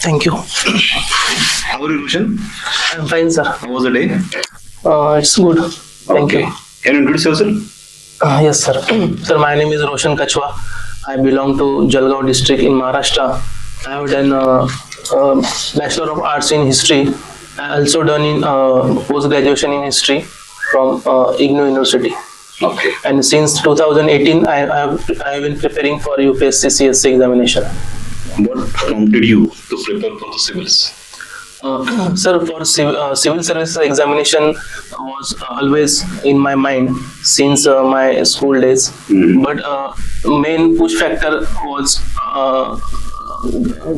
Thank you. How are you, Roshan? I'm fine, sir. How was the day? It's good. Thank you. Can you introduce yourself? Yes, sir. Sir, my name is Roshan Kachhva. I belong to Jalgaon district in Maharashtra. I have done Bachelor of Arts in History. I also done in post graduation in History from IGNOU University. Okay. And since 2018, I have been preparing for UPSC CSC examination. What prompted you to prepare for the civils? Sir, for civil services examination was always in my mind since my school days. But main push factor was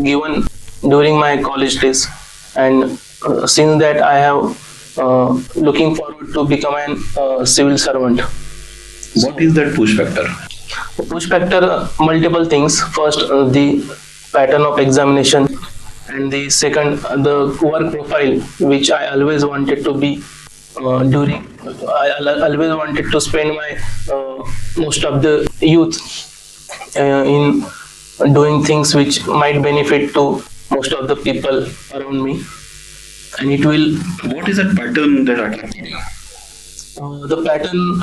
given during my college days, and since that I have looking forward to become a civil servant. What is that push factor? Push factor, multiple things. First, the pattern of examination, and the second, the work profile, which I always wanted to be during. I always wanted to spend my most of the youth in doing things which might benefit to most of the people around me, and it will. What is that pattern that attracted you? The pattern,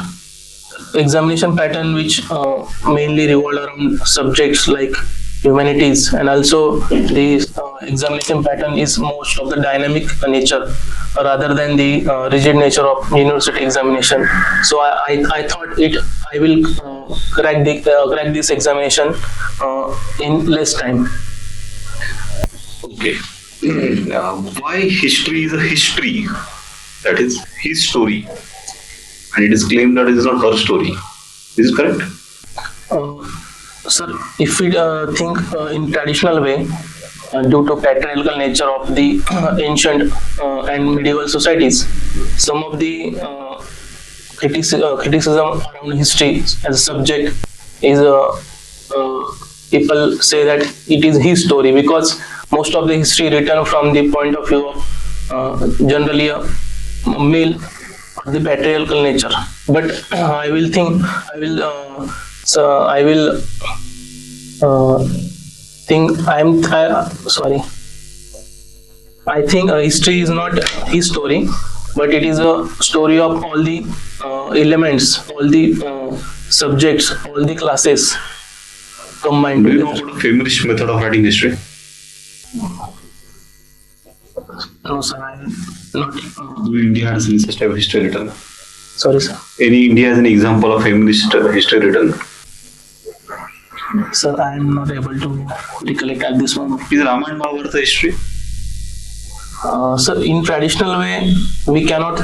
examination pattern, which mainly revolve around subjects like humanities, and also the examination pattern is most of the dynamic nature rather than the rigid nature of university examination. So I thought I will crack this examination in less time. Okay. Why history is a history? That is his story, and it is claimed that it is not her story. Is it correct? Sir, if we think in traditional way, due to patriarchal nature of the ancient and medieval societies, some of the criticism around history as a subject is people say that it is his story, because most of the history written from the point of view of generally a male or the patriarchal nature. But I think history is not his story, but it is a story of all the elements, all the subjects, all the classes combined. Do you know about a feminist method of writing history? No, sir, I am not. India has any such type of history written? Sorry, sir. India has an example of feminist history written? Sir, I am not able to recollect at this moment. Is Ramayana Mahabharata history? So in traditional way, we cannot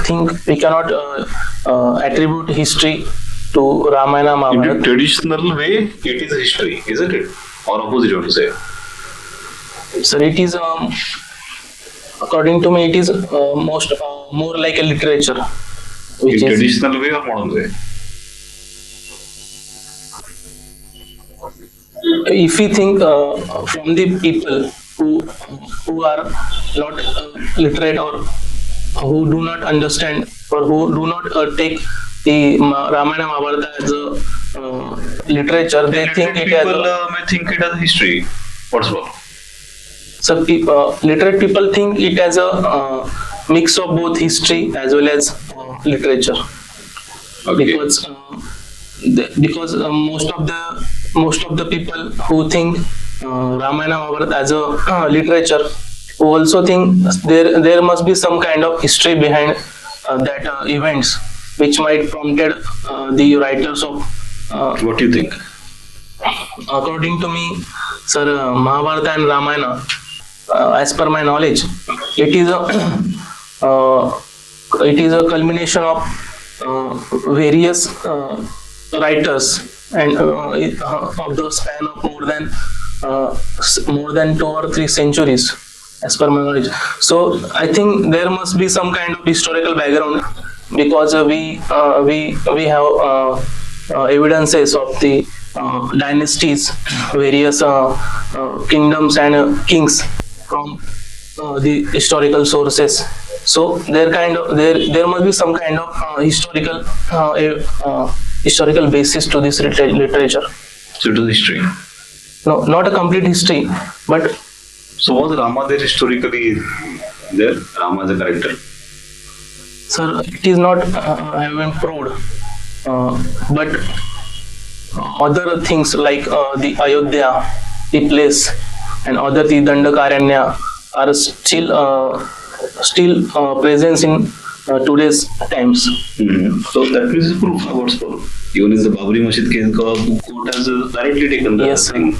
attribute history to Ramayana Mahabharata. In the traditional way, it is history, isn't it? Or opposite, you want to say? Sir, it is according to me, it is more like a literature. In traditional way or modern way? If we think from the people who are not literate, or who do not understand, or who do not take the Ramayana Mahabharata as a literature, they think it as may think it as history. What's wrong? So literate people think it as a mix of both history as well as literature. Okay. Because most of the people who think Ramayana Mahabharata as a literature, who also think there must be some kind of history behind that events which might prompted the writers of. What do you think? According to me, sir, Mahabharata and Ramayana, as per my knowledge, it is a culmination of various writers, and of the span of more than 2 or 3 centuries, as per my knowledge. So I think there must be some kind of historical background, because we have evidences of the dynasties, various kingdoms and kings from the historical sources. So there must be some kind of historical basis to this literature. So it is history. No, not a complete history, but So was Rama there historically there? Rama as a character? Sir, it is not have been proved, but other things like the Ayodhya, the place, and other the Dandakaranya are still present in today's times. So that means it's proof about Spur. Even in the Babri Masjid case, court has directly taken the Yes, sir. thing.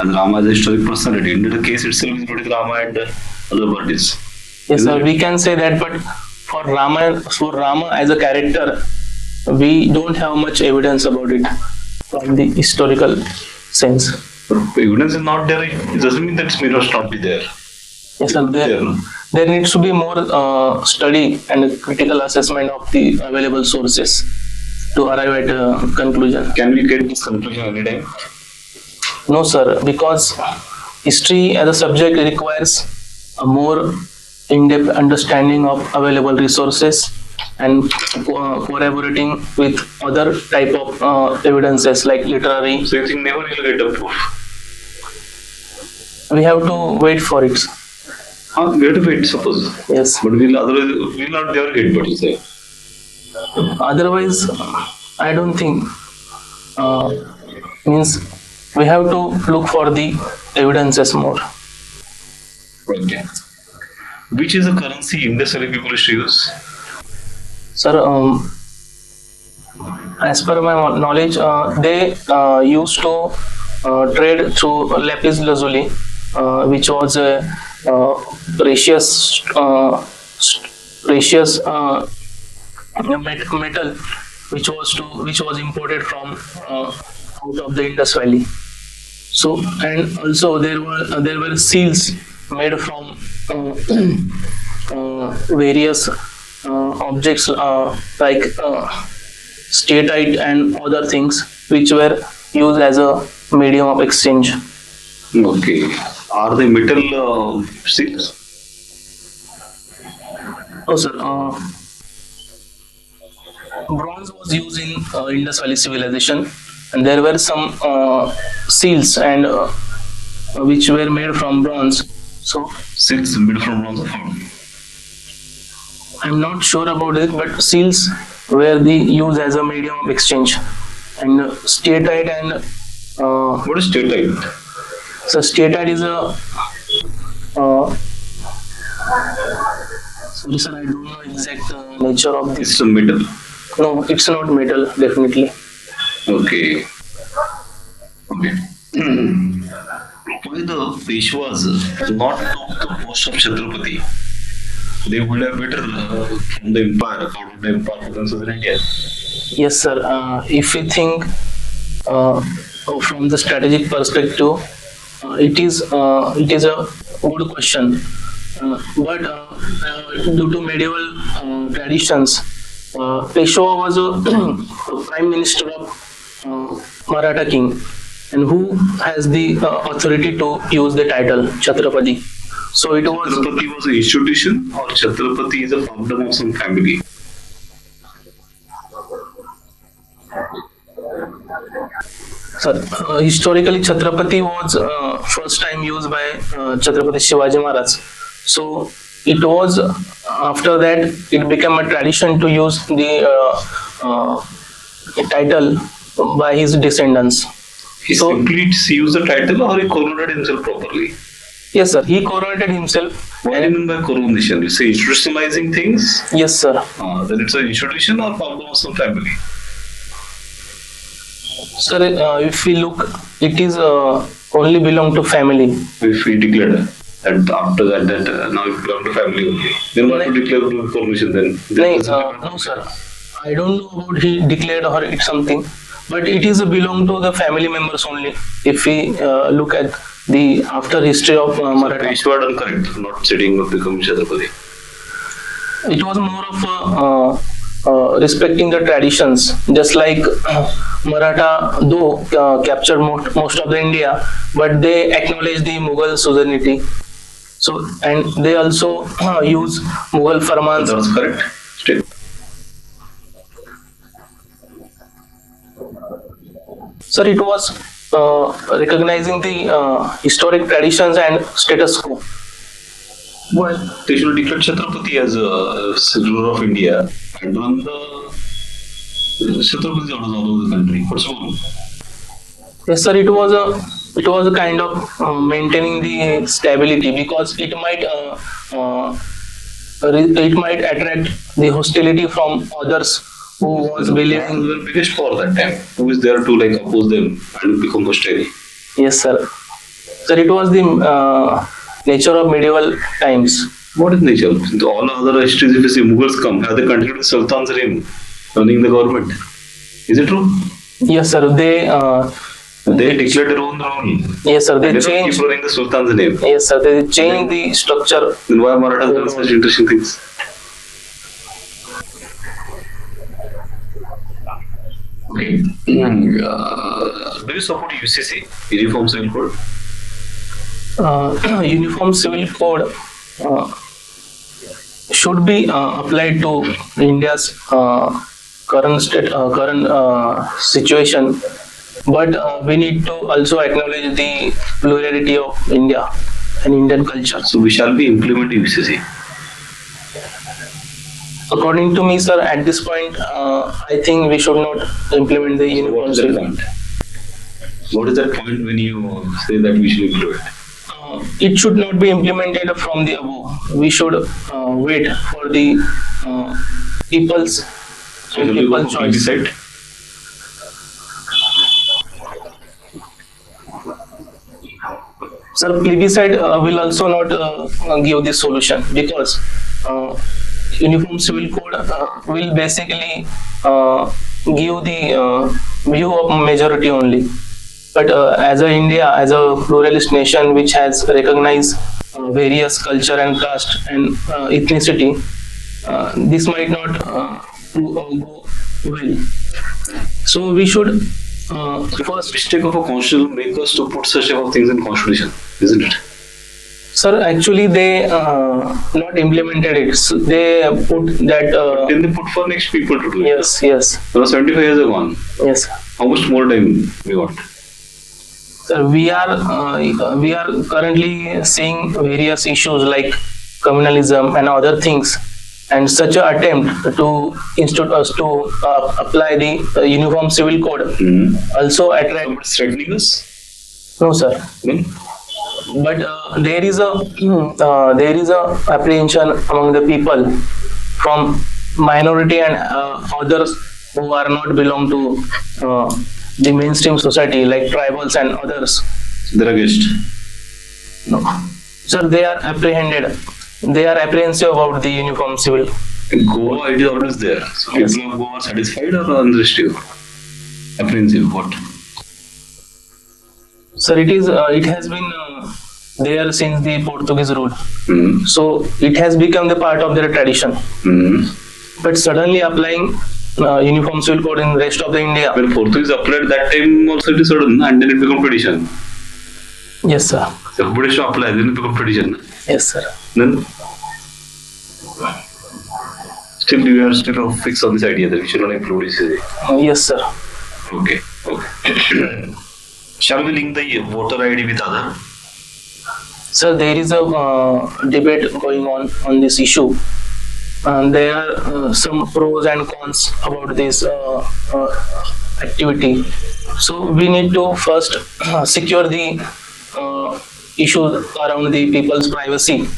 And Rama as a historic personality. In the case itself is with Rama and other parties. Yes, sir, Isn't we can say that, but for Rama as a character, we don't have much evidence about it from the historical sense. But evidence is not there. It doesn't mean that it may not be there. Yes, sir, No? there needs to be more study and a critical assessment of the available sources to arrive at a conclusion. Can we get this conclusion anytime? No, sir, because history as a subject requires a more in-depth understanding of available resources and collaborating with other type of evidences like literary. So you think never will get a proof? We have to wait for it. We have to wait, suppose. Yes. But we'll not never get what you say. Otherwise, I don't think means we have to look for the evidences more. Okay. Which is the currency Indus Valley people used to use? Sir, as per my knowledge, they used to trade through lapis lazuli, which was a precious metal, which was imported from out of the Indus Valley. So, and also there were seals made from various objects like statite and other things, which were used as a medium of exchange. Okay. Are they metal seals? Oh, sir. Bronze was used in Indus Valley civilization, and there were some seals and which were made from bronze. So Seals made from bronze. I'm not sure about it, but seals were the used as a medium of exchange, and statite and What is statite? so statite is a sorry sir, I don't know exact nature of this. It's a metal. No, it's not metal, definitely. Okay. Okay. Why the Peshwas not took the post of Chhatrapati? They would have better from the empire, out of the empire to consider India. Yes, sir. If we think from the strategic perspective, it is a good question. But due to medieval traditions, Peshwa was a prime minister of Maratha king, and who has the authority to use the title Chhatrapati. So it was. Chhatrapati was an institution, or Chhatrapati is a founder of some family? Sir, historically Chhatrapati was first time used by Chhatrapati Shivaji Maharaj. So it was after that it became a tradition to use the title by his descendants. He So- simply used the title, or he coronated himself properly? Yes, sir. He coronated himself. What do you mean by coronation? You say institutionalizing things? Yes, sir. Then it's an institution or founder of some family? Sir, if we look, it is only belong to family. If we declare that after that now it belongs to family only, then what to declare coronation then? No, sir. I don't know about he declared or it's something, but it is belong to the family members only. If we look at the after history of Maratha, Peshwa done correct, not sitting of becoming Chhatrapati. it was more of respecting the traditions, just like Maratha though captured most of the India, but they acknowledge the Mughal suzerainty. So, and they also use Mughal farmans. That was correct. Still. Sir, it was recognizing the historic traditions and status quo. Why? They should declare Chhatrapati as a ruler of India and run the Chhatrapati orders all over the country. What's wrong? Yes, sir. It was a kind of maintaining the stability, because it might attract the hostility from others who was believing. The biggest power that time. Who is there to like oppose them and become hostile? Yes, sir. Sir, it was the nature of medieval times. What is nature? All other histories, if you see Mughals come, have they continued with Sultan's reign, running the government? Is it true? Yes, sir. They declared their own rule. Yes, sir. They They don't changed. keep running the Sultan's name. Yes, sir. They changed the structure. Then why Marathas done such interesting things? Okay. Do you support UCC, Uniform Civil Code? Uniform Civil Code should be applied to India's current situation, but we need to also acknowledge the plurality of India and Indian culture. So we shall be implementing UCC. According to me, sir, at this point, I think we should not implement the What Uniform is that Civil. point? What is that point when you say that we should implement? It should not be implemented from the above. We should wait for the people's So shall we go people's for choice. plebiscite? Sir, plebiscite will also not give the solution, because Uniform Civil Code will basically give the view of majority only. But as a India, as a pluralist nation which has recognized various culture and caste and ethnicity, this might not go well. So we should first. Mistake of a constitutional makers to put such type of things in constitution, isn't it? Sir, actually they not implemented it. So they put that. Then they put for next people to do it. Yes, yes, Now 75 years are gone. yes. How much more time we want? Sir, we are currently seeing various issues like communalism and other things, and such an attempt to institute us to apply the Uniform Civil Code also attract. Somebody's threatening us? No, sir. Then But there is a apprehension among the people from minority and others who are not belong to the mainstream society, like tribals and others. they're against. No, sir, they are apprehended. They are apprehensive about the Uniform Civil. Goa, it is always there. So Yes. people of Goa are satisfied or unrestive? Apprehensive, what? Sir, it has been there since the Portuguese rule. Hmm. So it has become the part of their tradition. Hmm. But suddenly applying Uniform Civil Code in the rest of the India. When Portuguese applied that time also it is sudden and then it become tradition. Yes, sir. So everybody should apply, then it become tradition. Yes, sir. Then still you are still fixed on this idea that we should not include UCC. Yes, sir. Okay. Okay. Shall we link the voter ID with other? Sir, there is a debate going on this issue. And there are some pros and cons about this activity. So we need to first secure the issues around the people's privacy,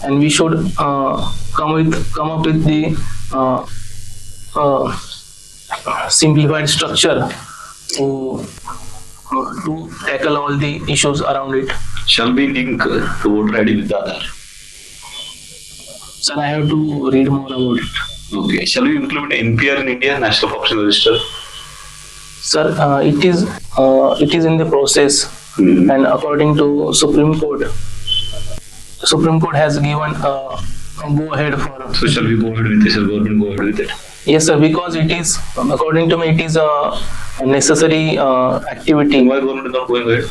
and we should come up with the simplified structure to tackle all the issues around it. Shall we link the voter ID with the other? Sir, I have to read more about it. Okay. Shall we implement NPR in India, National Population Register? Sir, it is in the process, and according to Supreme Court has given a go ahead for. So shall we go ahead with this? Shall government go ahead with it? Yes, sir, because it is, according to me, it is a necessary activity. Why government is not going ahead?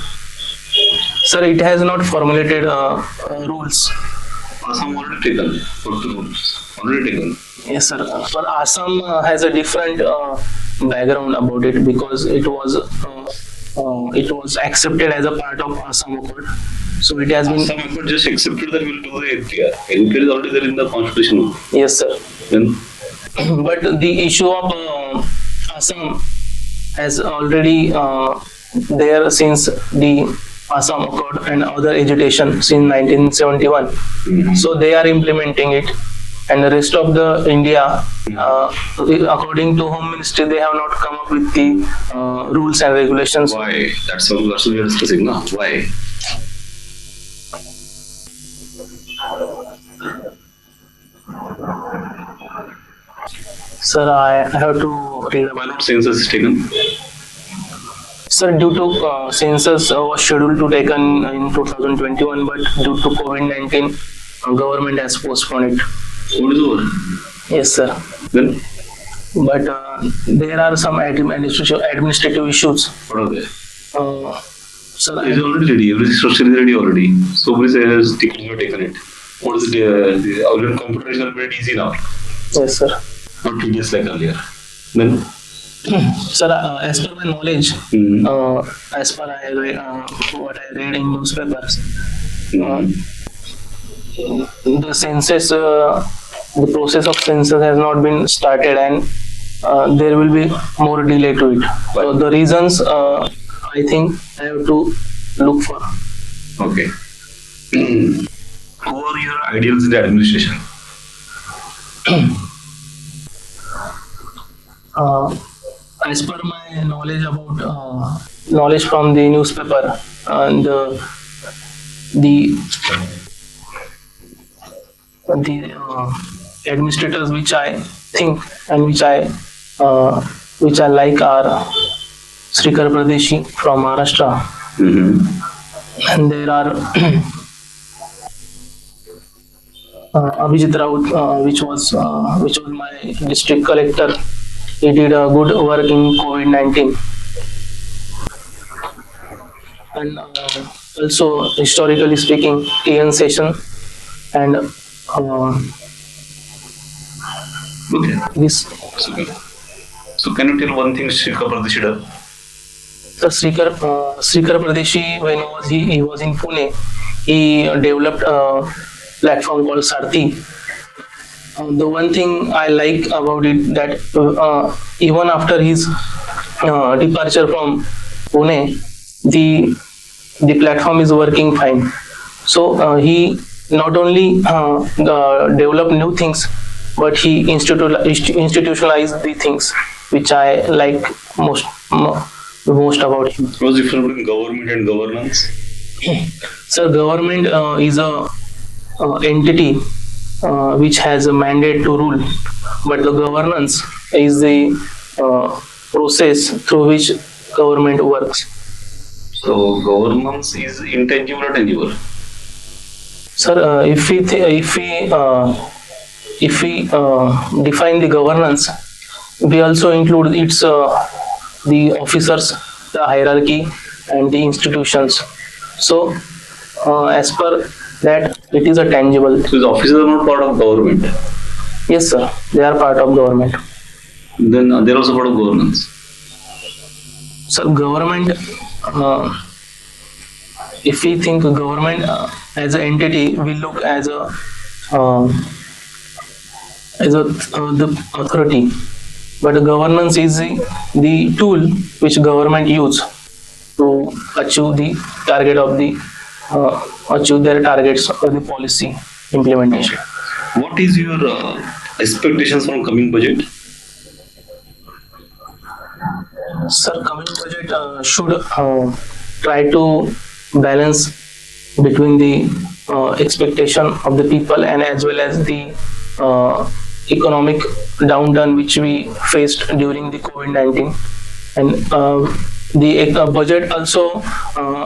Sir, it has not formulated rules. Assam already taken. What the rules? Already taken. Yes, sir. But Assam has a different background about it, because it was it was accepted as a part of Assam Accord. So it has been. Assam Accord just accepted that we'll do the NPR. NPR is already there in the constitution. Yes, sir. Then, But the issue of Assam has already there since the Assam Accord and other agitation since 1971. So they are implementing it, and the rest of the India, according to Home Ministry, they have not come up with the rules and regulations. why? That's what we are discussing now. Why? Sir, I have to read Why about. not census is taken? Sir, due to census was scheduled to taken in 2021, but due to COVID-19, government has postponed it. What is over? Yes, sir. Then, But there are some administrative issues. what are they? Sir, It's already ready. Every structure is ready already. So many sayers taken it. What is the our computer is very easy now. yes, sir. Not tedious like earlier. Then, Sir, as per my knowledge, as per what I read in newspapers, the census, the process of census has not been started, and there will be more delay to it. So the reasons, I think I have to look for. okay. Who are your ideals in the administration? As per my knowledge about knowledge from the newspaper and the administrators which I think and which I like are Srikar Pradeshi from Maharashtra, and there are Abhijit Raut, which was my district collector. He did a good work in COVID-19, and also historically speaking, TN Session and Okay. this. So can you tell one thing Srikar Pradeshi does? So Srikar Pradeshi, when he was in Pune, he developed a platform called Sarthi. The one thing I like about it that even after his departure from Pune, the platform is working fine. So he not only developed new things, but he institutionalized the things which I like most about him. What's the difference between government and governance? So government is a entity which has a mandate to rule, but the governance is the process through which government works. So governance is intangible or tangible? Sir, if we define the governance, we also include its the officers, the hierarchy, and the institutions. So, as per that, it is a tangible. So the officers are not part of government. Yes, sir, they are part of government. Then they're also part of governance. So, government. If we think government as an entity, we look as the authority, but the governance is the tool which government use to achieve the target of the achieve their targets of the policy implementation. What is your expectations from coming budget? Sir, coming budget should try to balance between the expectation of the people and as well as the economic downturn which we faced during the COVID-19, and the budget also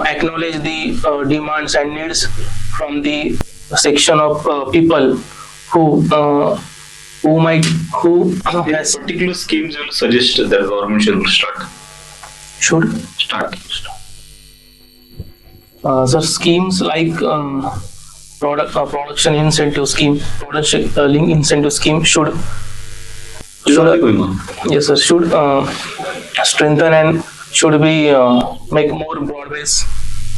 acknowledge the demands and needs from the section of people who has Particular schemes you will suggest that government should start. So schemes like production incentive scheme, production link incentive scheme should Already going on. yes sir, should strengthen and should be make more broad base.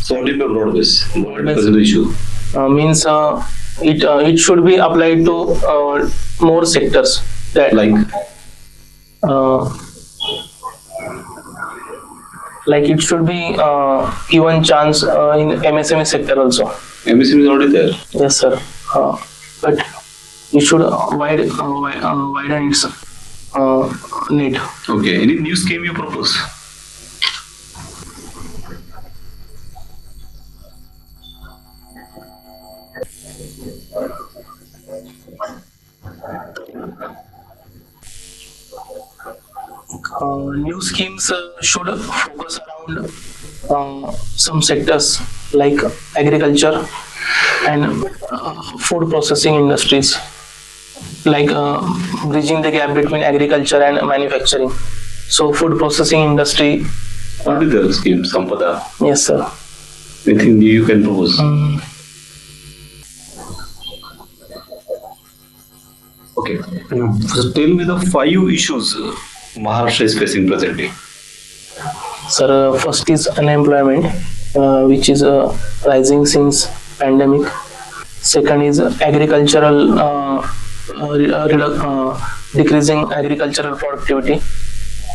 So what is the broad base? What base. is the issue? Means it should be applied to more sectors that uh, like it should be given chance in MSME sector also. MSME is already there. Yes, sir. But it should widen its need. Okay. Any new scheme you propose? New schemes should focus around some sectors like agriculture and food processing industries, like bridging the gap between agriculture and manufacturing. So food processing industry. What is the scheme? Sampada. Yes, sir. Anything new you can propose? Okay. So tell me the 5 issues Maharashtra is facing presently. Sir, first is unemployment, which is rising since pandemic. Second is agricultural decreasing agricultural productivity.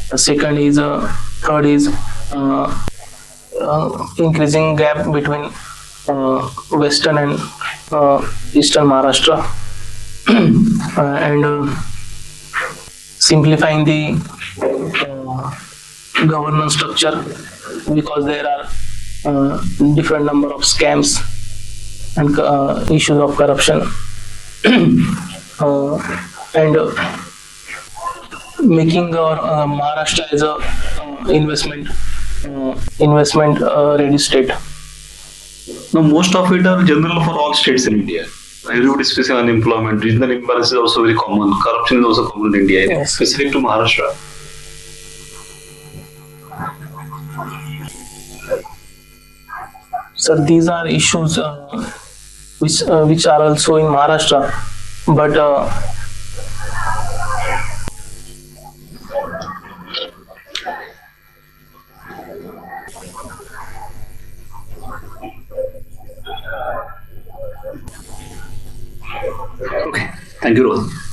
Third is increasing gap between western and eastern Maharashtra, and simplifying the governance structure, because there are different number of scams and issues of corruption, and making our Maharashtra as a investment ready state. Now, most of it are general for all states in India. Everybody is facing unemployment. Regional imbalance is also very common. Corruption is also common in India. Yes. Specific to Maharashtra. So these are issues which are also in Maharashtra, but Okay. Thank you, Roshan.